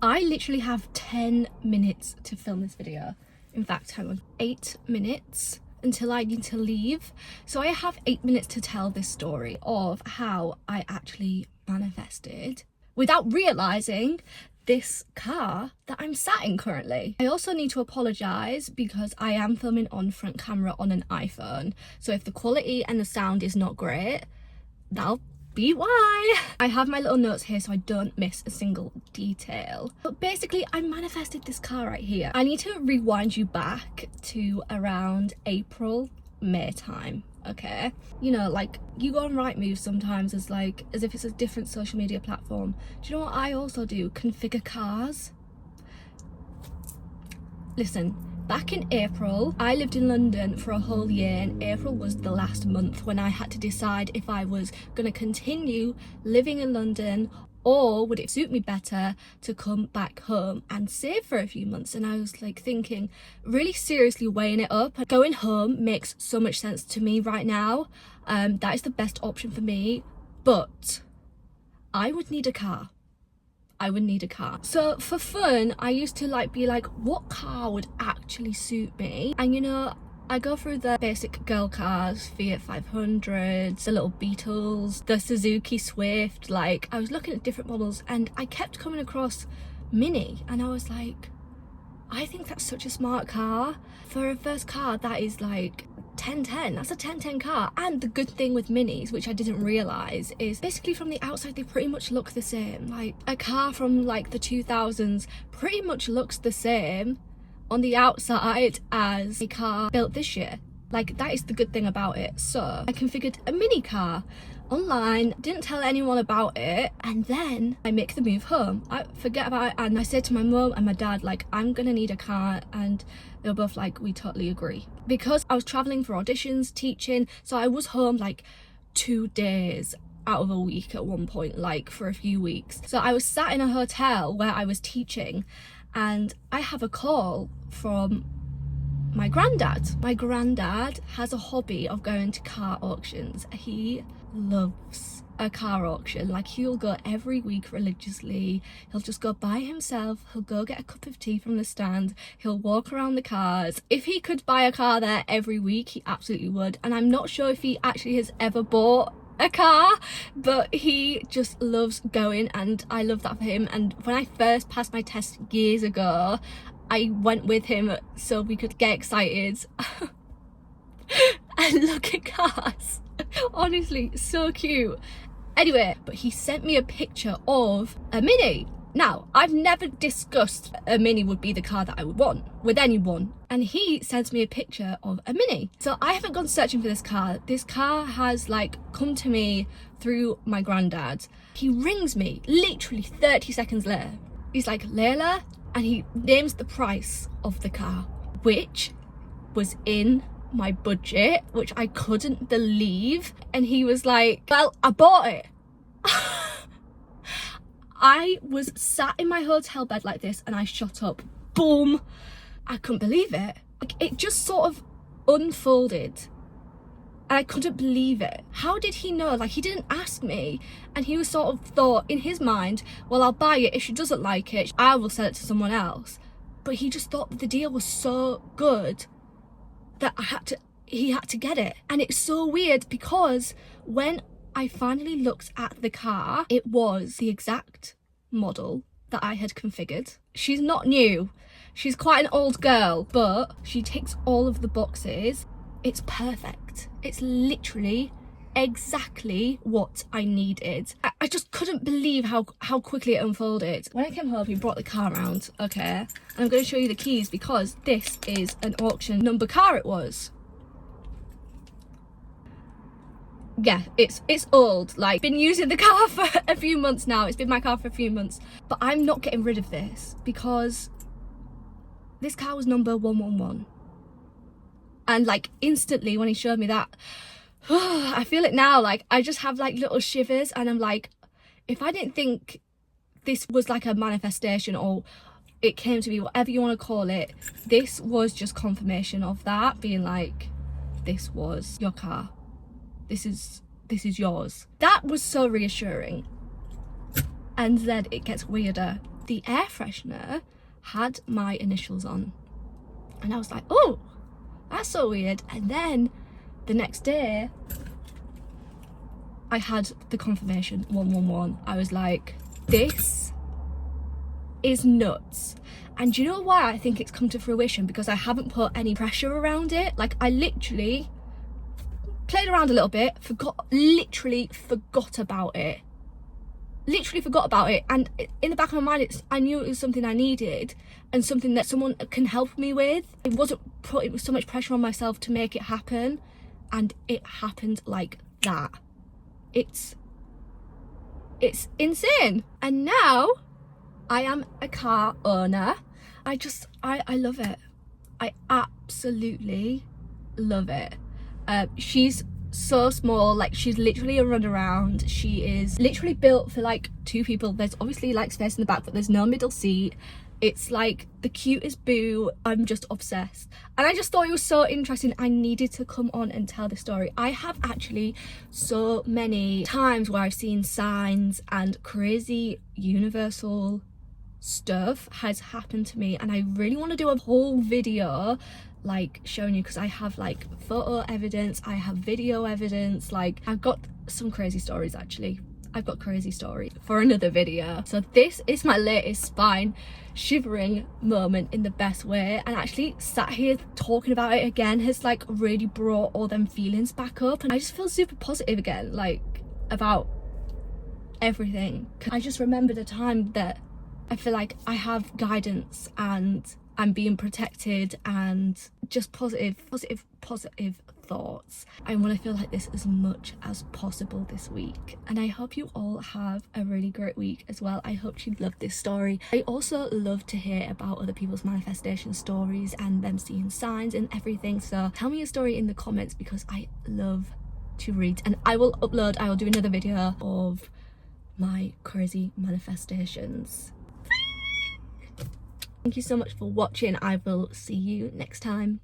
I literally have 10 minutes to film this video. In fact, hang on, 8 minutes until I need to leave. So I have 8 minutes to tell this story of how I actually manifested without realizing this car that I'm sat in currently. I also need to apologize because I am filming on front camera on an iPhone. So if the quality and the sound is not great, that'll be why. I have my little notes here so I don't miss a single detail. But basically, I manifested this car right here. I need to rewind you back to around April, May time. Okay, you know, like you go on Rightmove sometimes as if it's a different social media platform. Do you know what I also do? Configure cars. Listen, back in April, I lived in London for a whole year, and April was the last month when I had to decide if I was going to continue living in London or would it suit me better to come back home and save for a few months. And I was like thinking, really seriously weighing it up. Going home makes so much sense to me right now. That is the best option for me, but I would need a car. So for fun, I used to be like, what car would actually suit me? And you know, I go through the basic girl cars, Fiat 500s, the little Beetles, the Suzuki Swift. Like, I was looking at different models and I kept coming across Mini, and I was like, I think that's such a smart car. For a first car, that is like 1010. That's a 1010 car. And the good thing with Minis, which I didn't realise, is basically from the outside they pretty much look the same. Like a car from like the 2000s pretty much looks the same on the outside as a car built this year. Like, that is the good thing about it. So I configured a Mini car online, didn't tell anyone about it, and then I make the move home. I forget about it, and I said to my mum and my dad, like, I'm gonna need a car, and they were both like, we totally agree. Because I was traveling for auditions, teaching, so I was home like 2 days out of a week at one point, like for a few weeks. So I was sat in a hotel where I was teaching, and I have a call from my granddad. My granddad has a hobby of going to car auctions. He loves a car auction. Like, he'll go every week religiously. He'll just go by himself. He'll go get a cup of tea from the stand. He'll walk around the cars. If he could buy a car there every week, he absolutely would. And I'm not sure if he actually has ever bought a car, but he just loves going, and I love that for him. And when I first passed my test years ago, I went with him so we could get excited and look at cars. Honestly, so cute. Anyway, but he sent me a picture of a Mini. Now, I've never discussed a Mini would be the car that I would want with anyone, and he sends me a picture of a Mini. So I haven't gone searching for this car. This car has come to me through my granddad. He rings me literally 30 seconds later. He's like, Layla, and he names the price of the car, which was in my budget, which I couldn't believe. And he was like, well, I bought it. I was sat in my hotel bed like this, and I shot up. Boom. I couldn't believe it. Like, it just sort of unfolded, and I couldn't believe it. How did he know? Like, he didn't ask me, and he was sort of thought in his mind, well, I'll buy it. If she doesn't like it, I will sell it to someone else. But he just thought that the deal was so good that he had to get it. And it's so weird because when I finally looked at the car, it was the exact model that I had configured. She's not new. She's quite an old girl, but she ticks all of the boxes. It's perfect. It's literally exactly what I needed. I just couldn't believe how quickly it unfolded. When I came home, he brought the car around, okay? And I'm going to show you the keys because this is an auction number car it was. Yeah, it's old. Like, been using the car for a few months now. It's been my car for a few months. But I'm not getting rid of this because this car was number 111. And like instantly when he showed me that, I feel it now. Like, I just have like little shivers, and I'm like, if I didn't think this was like a manifestation, or it came to me, whatever you want to call it, this was just confirmation of that, being like, this was your car. This is yours. That was so reassuring. And then it gets weirder. the air freshener had my initials on. And I was like, oh, that's so weird. And then the next day, I had the confirmation 111. I was like, this is nuts. And do you know why I think it's come to fruition? Because I haven't put any pressure around it. Like, I literally played around a little bit, literally forgot about it. And in the back of my mind, I knew it was something I needed and something that someone can help me with. It wasn't putting so much pressure on myself to make it happen, and it happened like that. It's insane. And now I am a car owner. I love it. I absolutely love it. She's so small, like she's literally a runaround. She is literally built for like 2 people. There's obviously like space in the back, but there's no middle seat. It's like the cutest boo. I'm just obsessed, and I just thought it was so interesting. I needed to come on and tell this story. I have actually so many times where I've seen signs and crazy universal stuff has happened to me, and I really want to do a whole video like showing you, because I have like photo evidence, I have video evidence. Like, I've got some crazy stories. Actually, I've got crazy stories for another video. So this is my latest spine shivering moment in the best way, and actually sat here talking about it again has like really brought all them feelings back up, and I just feel super positive again, like about everything. I just remembered a time that I feel like I have guidance and I'm being protected, and just positive thoughts. I want to feel like this as much as possible this week, and I hope you all have a really great week as well. I hope you love this story. I also love to hear about other people's manifestation stories and them seeing signs and everything, so tell me your story in the comments, because I love to read, and I will do another video of my crazy manifestations. Thank you so much for watching. I will see you next time.